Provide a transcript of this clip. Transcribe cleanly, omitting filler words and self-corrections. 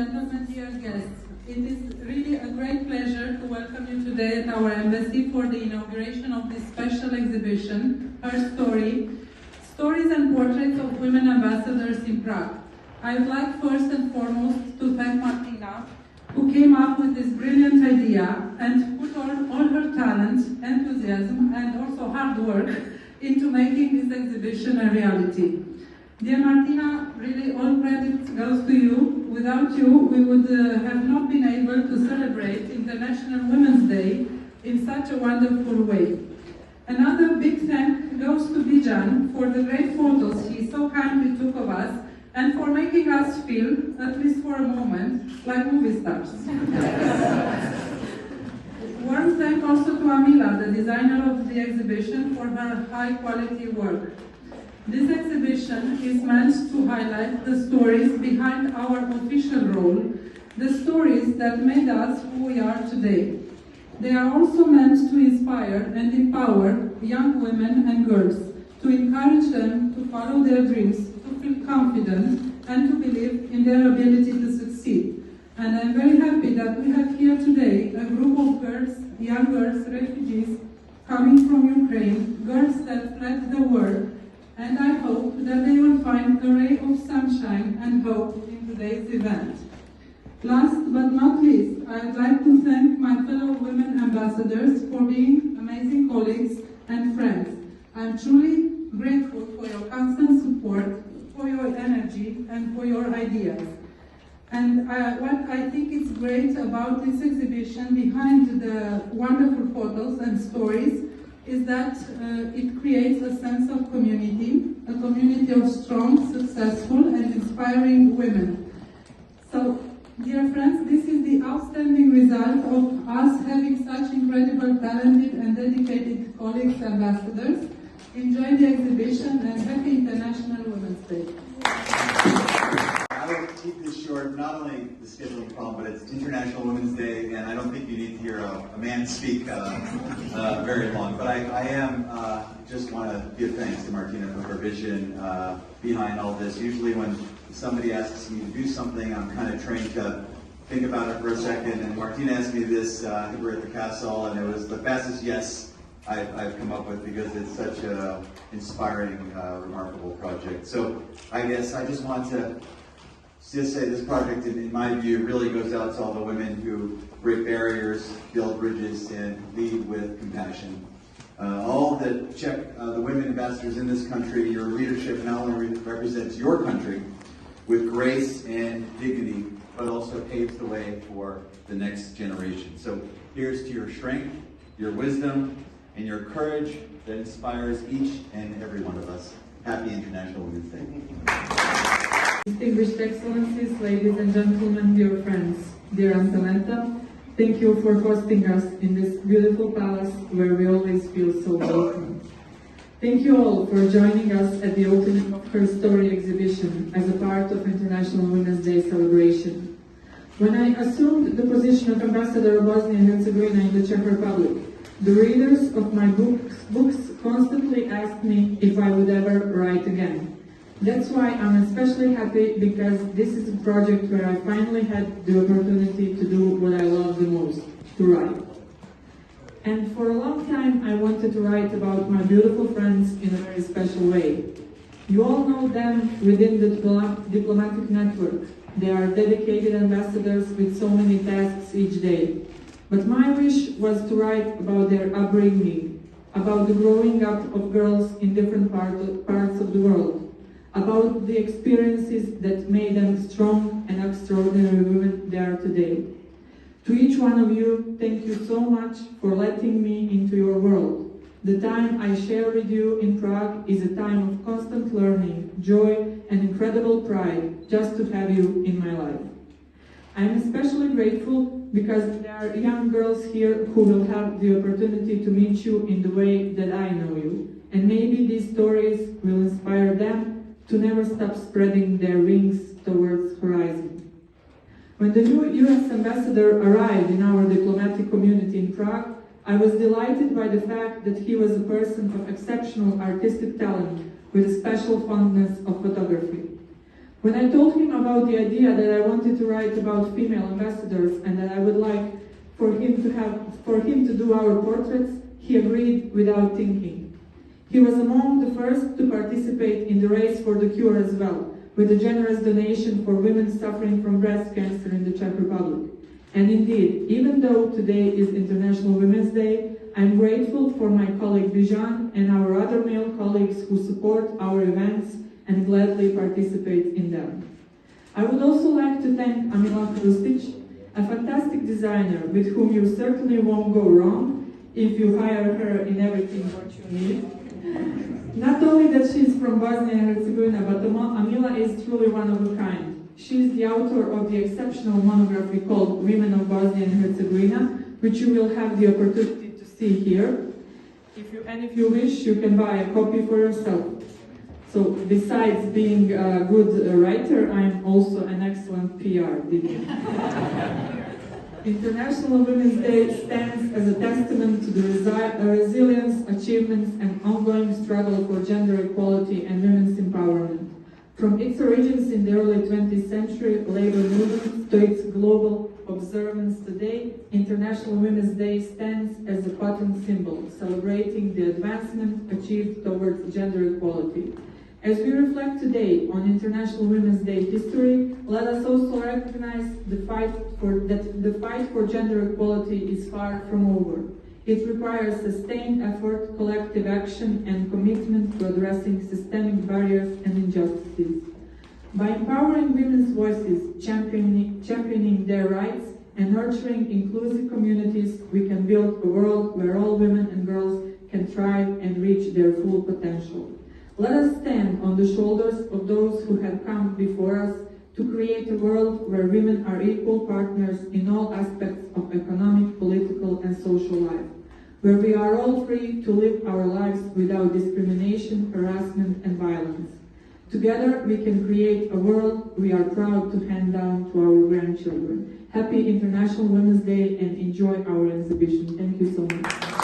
gentlemen, dear guests, it is really a great pleasure to welcome you today at our embassy for the inauguration of this special exhibition, Her Story, Stories and Portraits of Women Ambassadors in Prague. I would like first and foremost to thank Martina, who came up with this brilliant idea and put all her talent, enthusiasm, and also hard work into making this exhibition a reality. Dear Martina, really all credit goes to you. Without you, we would have not been able to celebrate International Women's Day in such a wonderful way. Another big thank goes to Bijan for the great photos he so kindly took of us and for making us feel, at least for a moment, like movie stars. Warm thank also to Amila, the designer of the exhibition, for her high-quality work. This exhibition is meant to highlight the stories behind our official role, the stories that made us who we are today. They are also meant to inspire and empower young women and girls, to encourage them to follow their dreams, to feel confident, and to believe in their ability to succeed. And I'm very happy that we have here today a group of girls, young girls, refugees, coming from Ukraine, girls that fled the war, and I hope that they will find a ray of sunshine and hope in today's event. Last but not least, I would like to thank my fellow women ambassadors for being amazing colleagues and friends. I'm truly grateful for your constant support, for your energy, and for your ideas. And what I think is great about this exhibition, behind the wonderful photos and stories, is that it creates a sense of community, a community of strong, successful, and inspiring women. So, dear friends, this is the outstanding result of us having such incredible, talented, and dedicated colleagues, ambassadors. Enjoy the exhibition and happy International Women's Day. I will keep this short. Not only the scheduling problem, but it's International Women's Day, and I don't think you need to hear a man speak very long. But I am just want to give thanks to Martina for her vision behind all this. Usually when somebody asks me to do something, I'm kind of trained to think about it for a second. And Martina asked me this, I think we were at the castle, and it was the fastest yes I've come up with, because it's such an inspiring, remarkable project. So I guess I just want to just say this project, in my view, really goes out to all the women who break barriers, build bridges, and lead with compassion. All the the women ambassadors in this country, your leadership not only represents your country with grace and dignity, but also paves the way for the next generation. So here's to your strength, your wisdom, and your courage that inspires each and every one of us. Happy International Women's Day. Distinguished Excellencies, ladies and gentlemen, dear friends, dear Antonetta, thank you for hosting us in this beautiful palace where we always feel so welcome. Thank you all for joining us at the opening of Her Story exhibition as a part of International Women's Day celebration. When I assumed the position of Ambassador of Bosnia and Herzegovina in the Czech Republic, the readers of my books constantly asked me if I would ever write again. That's why I'm especially happy, because this is a project where I finally had the opportunity to do what I love the most, to write. And for a long time I wanted to write about my beautiful friends in a very special way. You all know them within the diplomatic network. They are dedicated ambassadors with so many tasks each day. But my wish was to write about their upbringing, about the growing up of girls in different parts of the world, about the experiences that made them strong and extraordinary women they are today. To each one of you, thank you so much for letting me into your world. The time I share with you in Prague is a time of constant learning, joy, and incredible pride just to have you in my life. I am especially grateful because there are young girls here who will have the opportunity to meet you in the way that I know you. And maybe these stories will inspire them to never stop spreading their wings towards horizon. When the new US ambassador arrived in our diplomatic community in Prague, I was delighted by the fact that he was a person of exceptional artistic talent with a special fondness of photography. When I told him about the idea that I wanted to write about female ambassadors and that I would like for him to do our portraits, he agreed without thinking. He was among the first to participate in the race for the cure as well, with a generous donation for women suffering from breast cancer in the Czech Republic. And indeed, even though today is International Women's Day, I'm grateful for my colleague Bijan and our other male colleagues who support our events and gladly participate in them. I would also like to thank Amila Krustic, a fantastic designer with whom you certainly won't go wrong if you hire her in everything what you need. Not only that she's from Bosnia and Herzegovina, but Amila is truly one of a kind. She's the author of the exceptional monography called Women of Bosnia and Herzegovina, which you will have the opportunity to see here. If you wish, you can buy a copy for yourself. So, besides being a good writer, I'm also an excellent PR did. International Women's Day stands as a testament to the resilience, achievements, and ongoing struggle for gender equality and women's empowerment. From its origins in the early 20th century labor movement to its global observance today, International Women's Day stands as a pattern symbol, celebrating the advancement achieved towards gender equality. As we reflect today on International Women's Day history, let us also recognize that the fight for gender equality is far from over. It requires sustained effort, collective action, and commitment to addressing systemic barriers and injustices. By empowering women's voices, championing their rights, and nurturing inclusive communities, we can build a world where all women and girls can thrive and reach their full potential. Let us stand on the shoulders of those who have come before us to create a world where women are equal partners in all aspects of economic, political, and social life, where we are all free to live our lives without discrimination, harassment, and violence. Together, we can create a world we are proud to hand down to our grandchildren. Happy International Women's Day and enjoy our exhibition. Thank you so much.